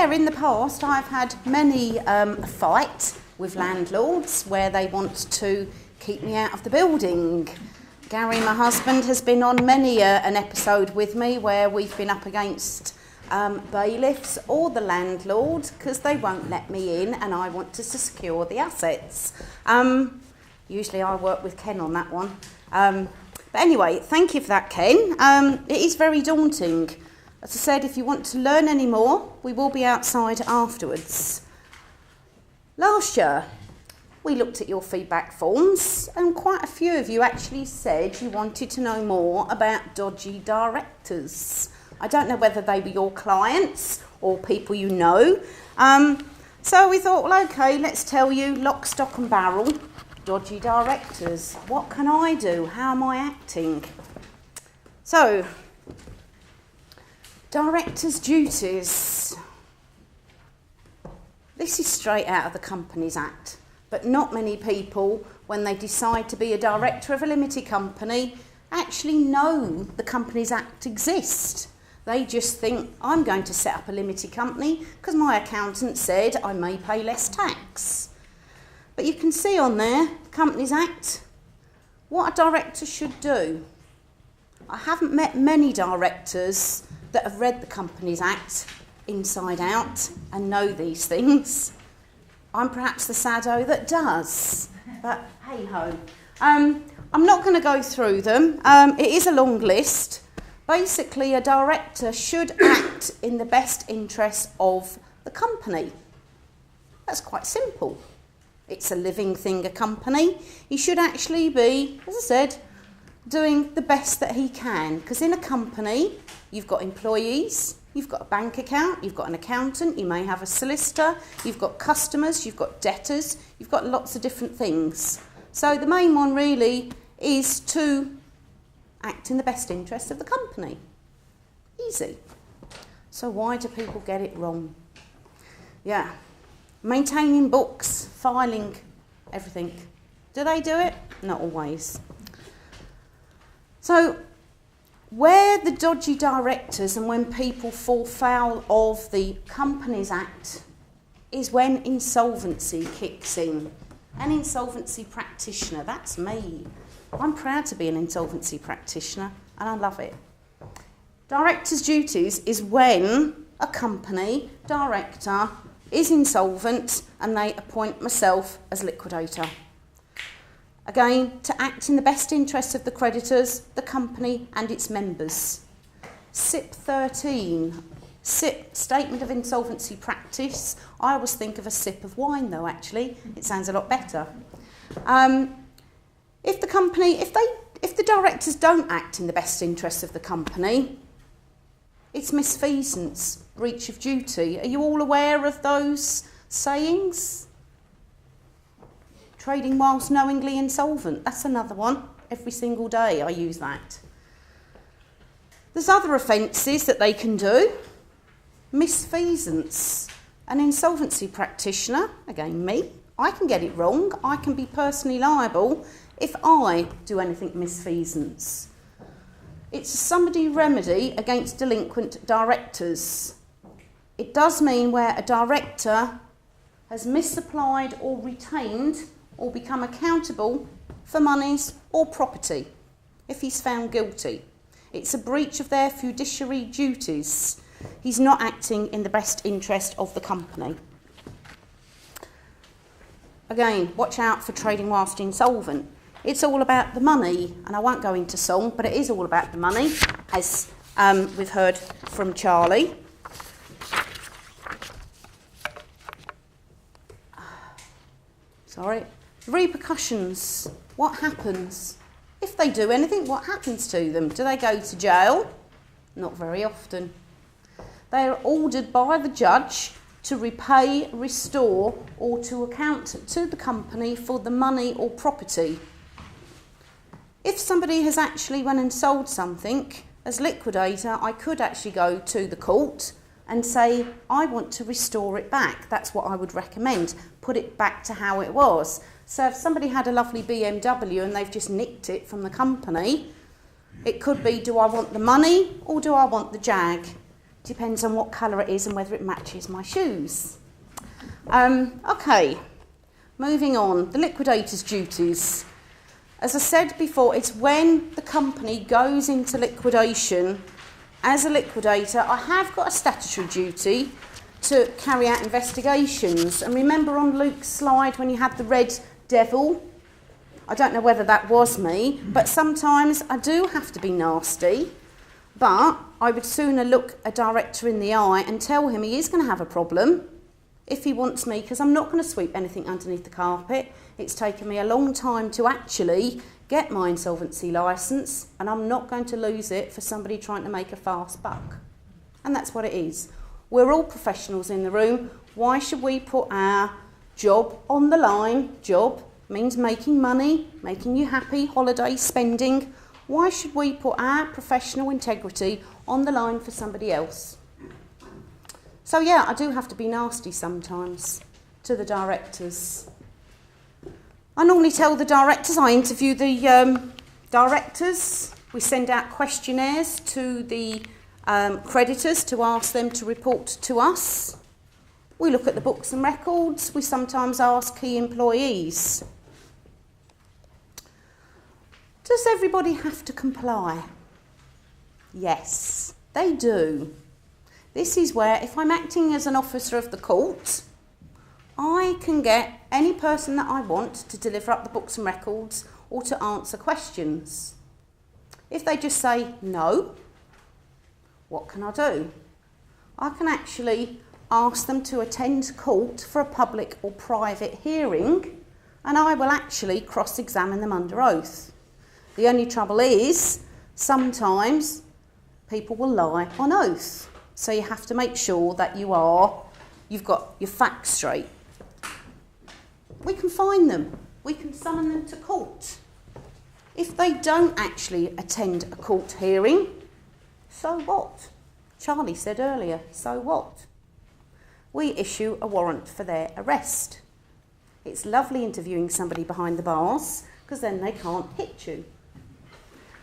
yeah, in the past I've had many a fight with landlords where they want to keep me out of the building. Gary, my husband, has been on many an episode with me where we've been up against bailiffs or the landlord because they won't let me in and I want to secure the assets. Usually I work with Ken on that one. But anyway, thank you for that, Ken. It is very daunting. As I said, if you want to learn any more, we will be outside afterwards. Last year, we looked at your feedback forms and quite a few of you actually said you wanted to know more about dodgy directors. I don't know whether they were your clients or people you know. So we thought, well, okay, let's tell you lock, stock and barrel, dodgy directors. What can I do? How am I acting? So, directors' duties. This is straight out of the Companies Act. But not many people, when they decide to be a director of a limited company, actually know the Companies Act exists. They just think, I'm going to set up a limited company because my accountant said I may pay less tax. But you can see on there, Companies Act, what a director should do. I haven't met many directors that have read the Companies Act inside out and know these things. I'm perhaps the saddo that does, but hey-ho. I'm not going to go through them. It is a long list. Basically, a director should act in the best interest of the company. That's quite simple. It's a living thing, a company. He should actually be, as I said, doing the best that he can. Because in a company, you've got employees, you've got a bank account, you've got an accountant, you may have a solicitor, you've got customers, you've got debtors, you've got lots of different things. So the main one really is to act in the best interest of the company. Easy. So why do people get it wrong? Yeah. Maintaining books, filing, everything. Do they do it? Not always. So where the dodgy directors and when people fall foul of the Companies Act is when insolvency kicks in. An insolvency practitioner, that's me. I'm proud to be an insolvency practitioner and I love it. Director's duties is when a company director is insolvent and they appoint myself as liquidator. Again, to act in the best interests of the creditors, the company and its members. SIP 13, SIP, Statement of Insolvency Practice. I always think of a sip of wine though, actually. It sounds a lot better. If the directors don't act in the best interests of the company, it's misfeasance, breach of duty. Are you all aware of those sayings? Trading whilst knowingly insolvent, that's another one. Every single day I use that. There's other offences that they can do. Misfeasance. An insolvency practitioner, again me, I can get it wrong. I can be personally liable if I do anything misfeasance. It's a summary remedy against delinquent directors. It does mean where a director has misapplied or retained or become accountable for monies or property if he's found guilty. It's a breach of their fiduciary duties. He's not acting in the best interest of the company. Again, watch out for trading whilst insolvent. It's all about the money, and I won't go into song, but it is all about the money, as we've heard from Charlie. Sorry. Repercussions. What happens? If they do anything, what happens to them? Do they go to jail? Not very often. They are ordered by the judge to repay, restore, or to account to the company for the money or property. If somebody has actually went and sold something, as liquidator, I could actually go to the court and say, I want to restore it back. That's what I would recommend. Put it back to how it was. So if somebody had a lovely BMW and they've just nicked it from the company, it could be, do I want the money or do I want the Jag? Depends on what colour it is and whether it matches my shoes. Okay, moving on. The liquidator's duties. As I said before, it's when the company goes into liquidation. As a liquidator, I have got a statutory duty to carry out investigations. And remember on Luke's slide when you had the red devil? I don't know whether that was me, but sometimes I do have to be nasty. But I would sooner look a director in the eye and tell him he is going to have a problem if he wants me, because I'm not going to sweep anything underneath the carpet. It's taken me a long time to actually get my insolvency licence, and I'm not going to lose it for somebody trying to make a fast buck. And that's what it is. We're all professionals in the room. Why should we put our job on the line? Job means making money, making you happy, holiday spending. Why should we put our professional integrity on the line for somebody else? So yeah, I do have to be nasty sometimes to the directors. I normally tell the directors, I interview the directors. We send out questionnaires to the creditors to ask them to report to us. We look at the books and records. We sometimes ask key employees. Does everybody have to comply? Yes, they do. This is where, if I'm acting as an officer of the court, I can get any person that I want to deliver up the books and records or to answer questions. If they just say no, what can I do? I can actually ask them to attend court for a public or private hearing, and I will actually cross-examine them under oath. The only trouble is, sometimes people will lie on oath. So you have to make sure that you've got your facts straight. We can fine them. We can summon them to court. If they don't actually attend a court hearing, so what? Charlie said earlier, so what? We issue a warrant for their arrest. It's lovely interviewing somebody behind the bars, because then they can't hit you.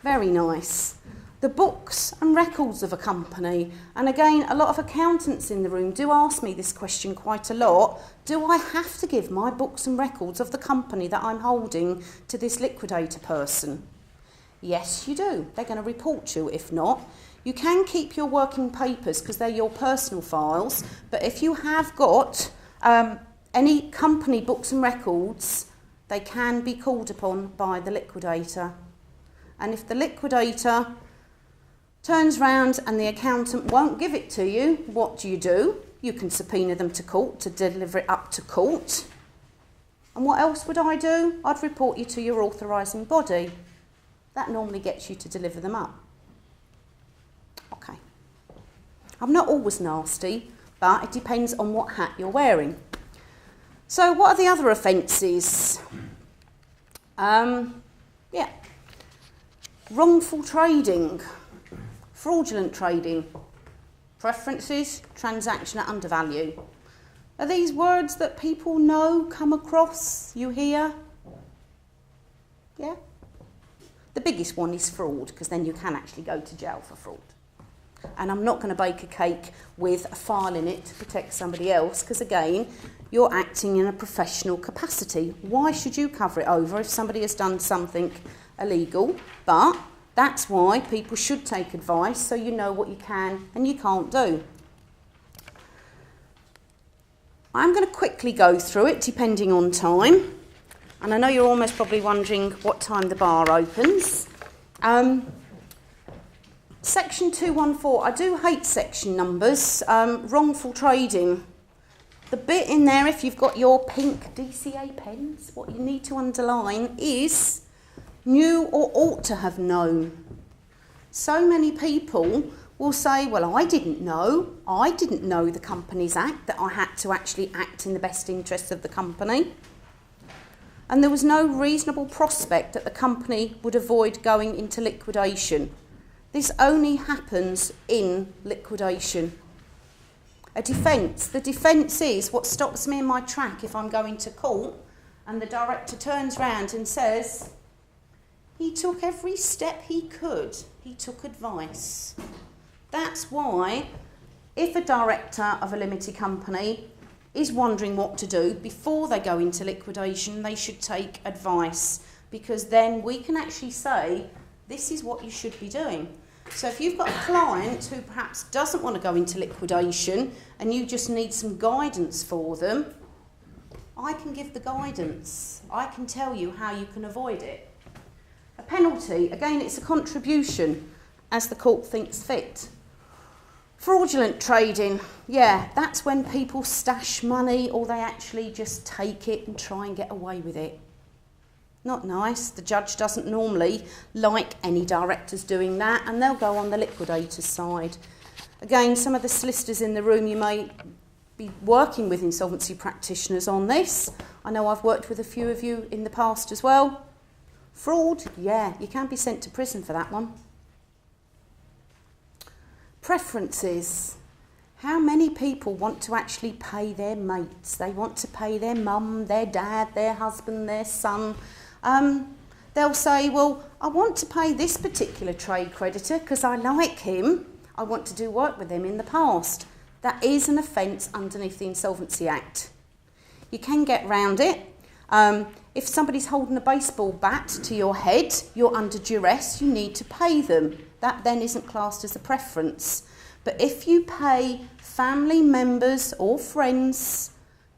Very nice. The books and records of a company, and again, a lot of accountants in the room do ask me this question quite a lot. Do I have to give my books and records of the company that I'm holding to this liquidator person? Yes, you do. They're going to report you. If not, you can keep your working papers because they're your personal files, but if you have got any company books and records, they can be called upon by the liquidator. And if the liquidator turns round and the accountant won't give it to you, what do? You can subpoena them to court to deliver it up to court. And what else would I do? I'd report you to your authorising body. That normally gets you to deliver them up. Okay. I'm not always nasty, but it depends on what hat you're wearing. So what are the other offences? Wrongful trading, fraudulent trading, preferences, transaction at undervalue. Are these words that people know, come across, you hear? Yeah? The biggest one is fraud, because then you can actually go to jail for fraud. And I'm not going to bake a cake with a file in it to protect somebody else, because again, you're acting in a professional capacity. Why should you cover it over if somebody has done something illegal? But that's why people should take advice, so you know what you can and you can't do. I'm going to quickly go through it, depending on time. And I know you're almost probably wondering what time the bar opens. Section 214, I do hate section numbers. Wrongful trading. The bit in there, if you've got your pink DCA pens, what you need to underline is knew or ought to have known. So many people will say, well, I didn't know the Companies Act, that I had to actually act in the best interests of the company. And there was no reasonable prospect that the company would avoid going into liquidation. This only happens in liquidation. A defence. The defence is what stops me in my track if I'm going to court and the director turns round and says, he took every step he could. He took advice. That's why If a director of a limited company is wondering what to do before they go into liquidation, they should take advice, because then we can actually say, this is what you should be doing. So if you've got a client who perhaps doesn't want to go into liquidation and you just need some guidance for them, I can give the guidance. I can tell you how you can avoid it. A penalty, again, it's a contribution as the court thinks fit. Fraudulent trading, yeah, that's when people stash money or they actually just take it and try and get away with it. Not nice. The judge doesn't normally like any directors doing that, and they'll go on the liquidator's side. Again, some of the solicitors in the room, you may be working with insolvency practitioners on this. I know I've worked with a few of you in the past as well. Fraud, yeah, you can be sent to prison for that one. Preferences. How many people want to actually pay their mates? They want to pay their mum, their dad, their husband, their son. They'll say, well, I want to pay this particular trade creditor because I like him. I want to do work with him in the past. That is an offence underneath the Insolvency Act. You can get round it. If somebody's holding a baseball bat to your head, you're under duress, you need to pay them. That then isn't classed as a preference. But if you pay family members or friends,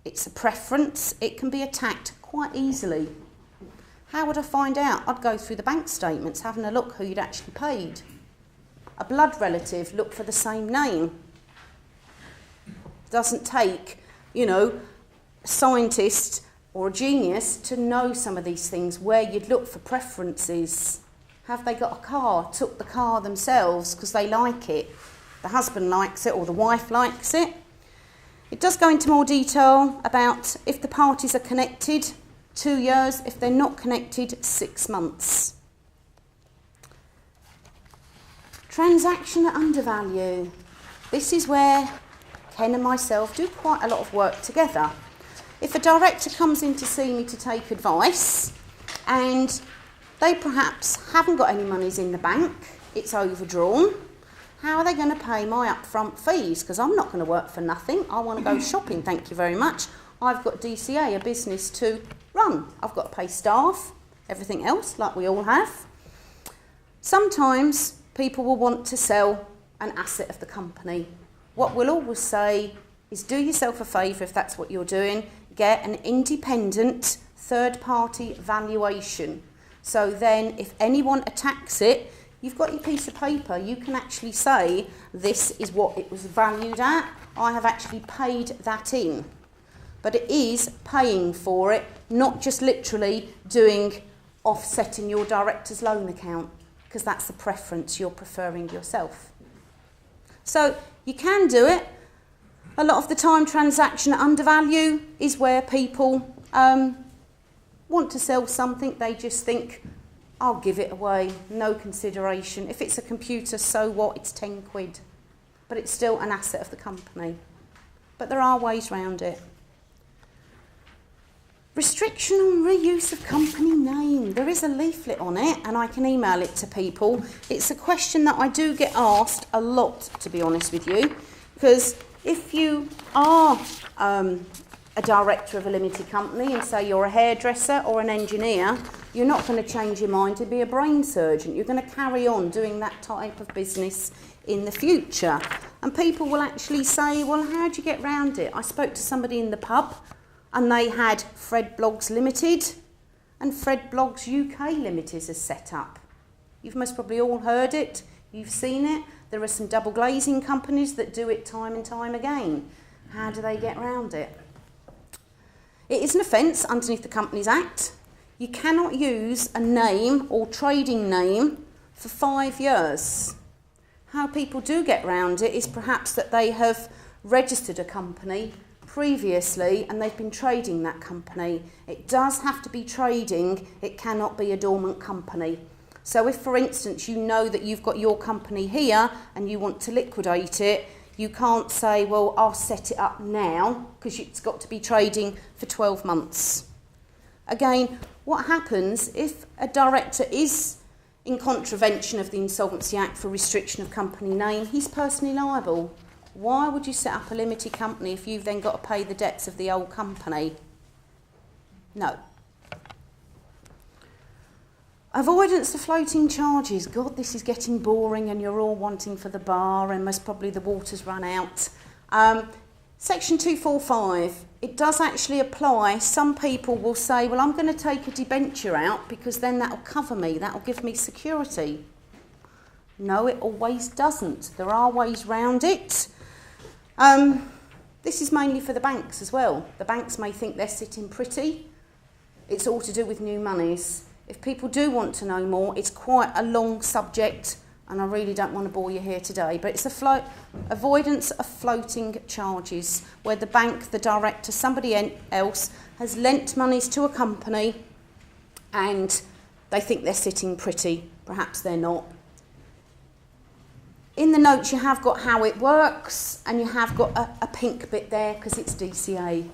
it's a preference. It can be attacked quite easily. How would I find out? I'd go through the bank statements, having a look who you'd actually paid. A blood relative, look for the same name. Doesn't take, a scientist or a genius to know some of these things, where you'd look for preferences. Have they got a car? Took the car themselves because they like it. The husband likes it or the wife likes it. It does go into more detail about if the parties are connected, 2 years. If they're not connected, 6 months. Transaction at undervalue. This is where Ken and myself do quite a lot of work together. If a director comes in to see me to take advice and they perhaps haven't got any monies in the bank, it's overdrawn, how are they going to pay my upfront fees? Because I'm not going to work for nothing. I want to go shopping, thank you very much. I've got DCA, a business to run. I've got to pay staff, everything else, like we all have. Sometimes people will want to sell an asset of the company. What we'll always say is do yourself a favour if that's what you're doing, get an independent third-party valuation. So then if anyone attacks it, you've got your piece of paper. You can actually say, this is what it was valued at. I have actually paid that in. But it is paying for it, not just literally doing offsetting your director's loan account, because that's the preference you're preferring yourself. So you can do it. A lot of the time, transaction at undervalue is where people want to sell something. They just think, I'll give it away, no consideration. If it's a computer, so what? It's 10 quid. But it's still an asset of the company. But there are ways around it. Restriction on reuse of company name. There is a leaflet on it and I can email it to people. It's a question that I do get asked a lot, to be honest with you, because if you are a director of a limited company and say you're a hairdresser or an engineer, you're not going to change your mind to be a brain surgeon. You're going to carry on doing that type of business in the future. And people will actually say, well, how do you get round it? I spoke to somebody in the pub and they had Fred Bloggs Limited and Fred Bloggs UK Limited as set up. You've most probably all heard it. You've seen it. There are some double glazing companies that do it time and time again. How do they get round it? It is an offence underneath the Companies Act. You cannot use a name or trading name for 5 years. How people do get round it is perhaps that they have registered a company previously and they've been trading that company. It does have to be trading, it cannot be a dormant company. So if, for instance, you know that you've got your company here and you want to liquidate it, you can't say, well, I'll set it up now, because it's got to be trading for 12 months. Again, what happens if a director is in contravention of the Insolvency Act for restriction of company name? He's personally liable. Why would you set up a limited company if you've then got to pay the debts of the old company? No. Avoidance of floating charges. God, this is getting boring and you're all wanting for the bar and most probably the water's run out. Section 245, it does actually apply. Some people will say, well, I'm going to take a debenture out because then that'll cover me, that'll give me security. No, it always doesn't. There are ways round it. This is mainly for the banks as well. The banks may think they're sitting pretty. It's all to do with new monies. If people do want to know more, it's quite a long subject and I really don't want to bore you here today, but it's avoidance of floating charges, where the bank, the director, somebody else has lent monies to a company and they think they're sitting pretty. Perhaps they're not. In the notes you have got how it works and you have got a pink bit there because it's DCA.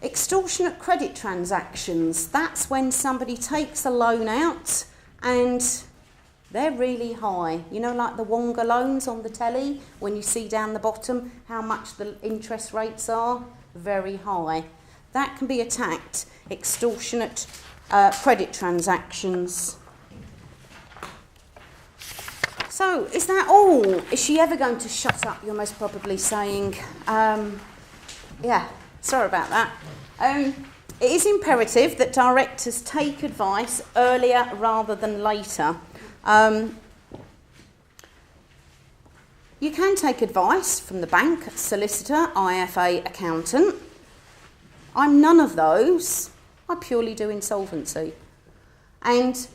Extortionate credit transactions, that's when somebody takes a loan out and they're really high. You know, like the Wonga loans on the telly, when you see down the bottom how much the interest rates are, very high. That can be attacked, extortionate credit transactions. So, is that all? Is she ever going to shut up? You're most probably saying. Yeah, sorry about that. It is imperative that directors take advice earlier rather than later. You can take advice from the bank, solicitor, IFA, accountant. I'm none of those. I purely do insolvency. And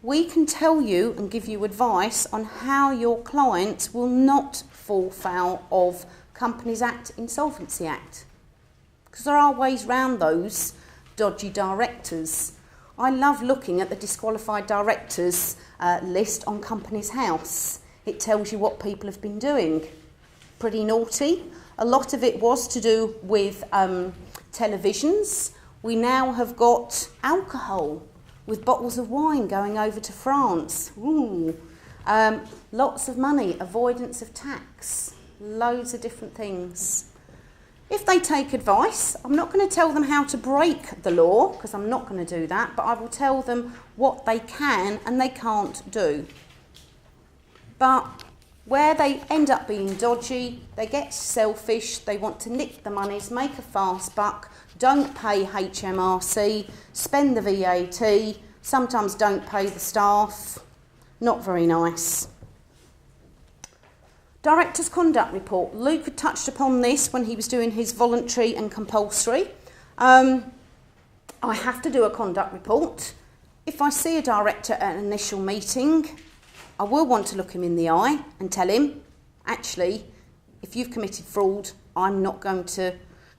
we can tell you and give you advice on how your clients will not fall foul of Companies Act, Insolvency Act. Because there are ways round those dodgy directors. I love looking at the disqualified directors list on Companies House. It tells you what people have been doing. Pretty naughty. A lot of it was to do with televisions. We now have got alcohol with bottles of wine going over to France. Ooh. Lots of money, avoidance of tax, loads of different things. If they take advice, I'm not going to tell them how to break the law, because I'm not going to do that, but I will tell them what they can and they can't do. But where they end up being dodgy, they get selfish, they want to nick the monies, make a fast buck, don't pay HMRC, spend the VAT, sometimes don't pay the staff. Not very nice. Director's Conduct Report. Luke had touched upon this when he was doing his voluntary and compulsory. I have to do a conduct report. If I see a director at an initial meeting, I will want to look him in the eye and tell him, actually, if you've committed fraud, I'm not going to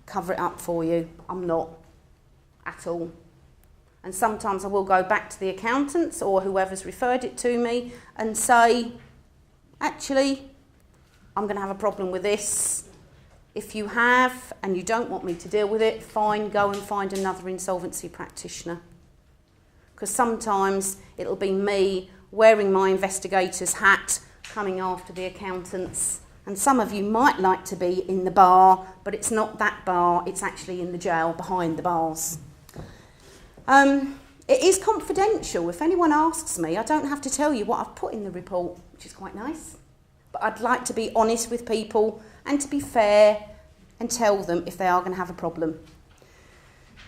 cover it up for you. I'm not at all. And sometimes I will go back to the accountants or whoever's referred it to me and say, actually, I'm going to have a problem with this. If you have and you don't want me to deal with it, fine, go and find another insolvency practitioner. Because sometimes it'll be me wearing my investigator's hat, coming after the accountants. And some of you might like to be in the bar, but it's not that bar, it's actually in the jail behind the bars. It is confidential. If anyone asks me, I don't have to tell you what I've put in the report, which is quite nice. But I'd like to be honest with people and to be fair and tell them if they are going to have a problem.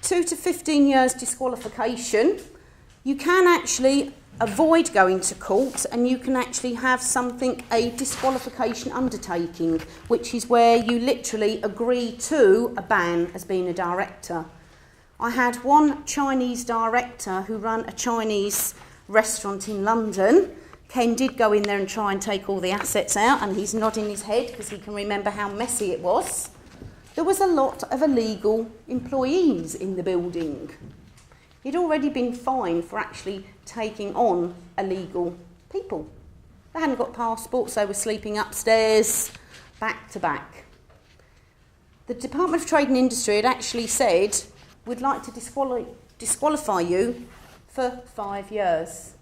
2 to 15 years disqualification. You can actually avoid going to court and you can actually have something, a disqualification undertaking, which is where you literally agree to a ban as being a director. I had one Chinese director who ran a Chinese restaurant in London. Ken did go in there and try and take all the assets out, and he's nodding his head because he can remember how messy it was. There was a lot of illegal employees in the building. He'd already been fined for actually taking on illegal people. They hadn't got passports, they were sleeping upstairs, back to back. The Department of Trade and Industry had actually said, we'd like to disqualify you for 5 years.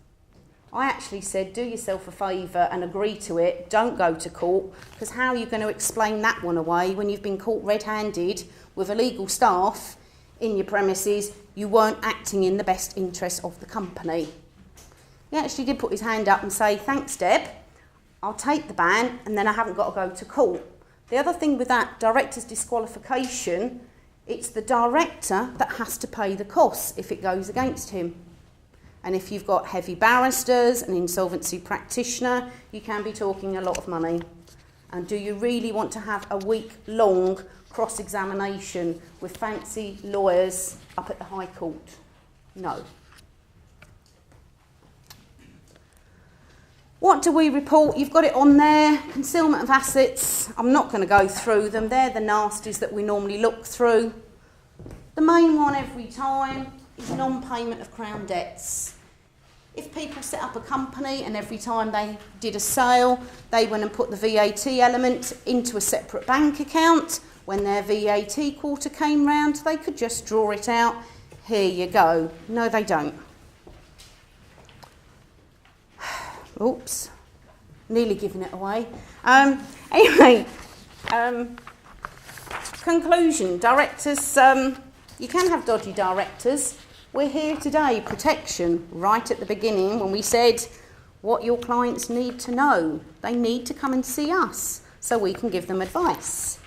I actually said, do yourself a favour and agree to it, don't go to court, because how are you going to explain that one away when you've been caught red-handed with illegal staff in your premises? You weren't acting in the best interest of the company. He actually did put his hand up and say, thanks Deb, I'll take the ban and then I haven't got to go to court. The other thing with that director's disqualification, it's the director that has to pay the costs if it goes against him. And if you've got heavy barristers, an insolvency practitioner, you can be talking a lot of money. And do you really want to have a week-long cross-examination with fancy lawyers up at the High Court? No. What do we report? You've got it on there. Concealment of assets. I'm not going to go through them. They're the nasties that we normally look through. The main one every time is non-payment of Crown debts. If people set up a company and every time they did a sale, they went and put the VAT element into a separate bank account, when their VAT quarter came round, they could just draw it out. Here you go. No, they don't. Oops, nearly giving it away. Anyway, conclusion. Directors, you can have dodgy directors. We're here today, protection, right at the beginning when we said what your clients need to know. They need to come and see us so we can give them advice.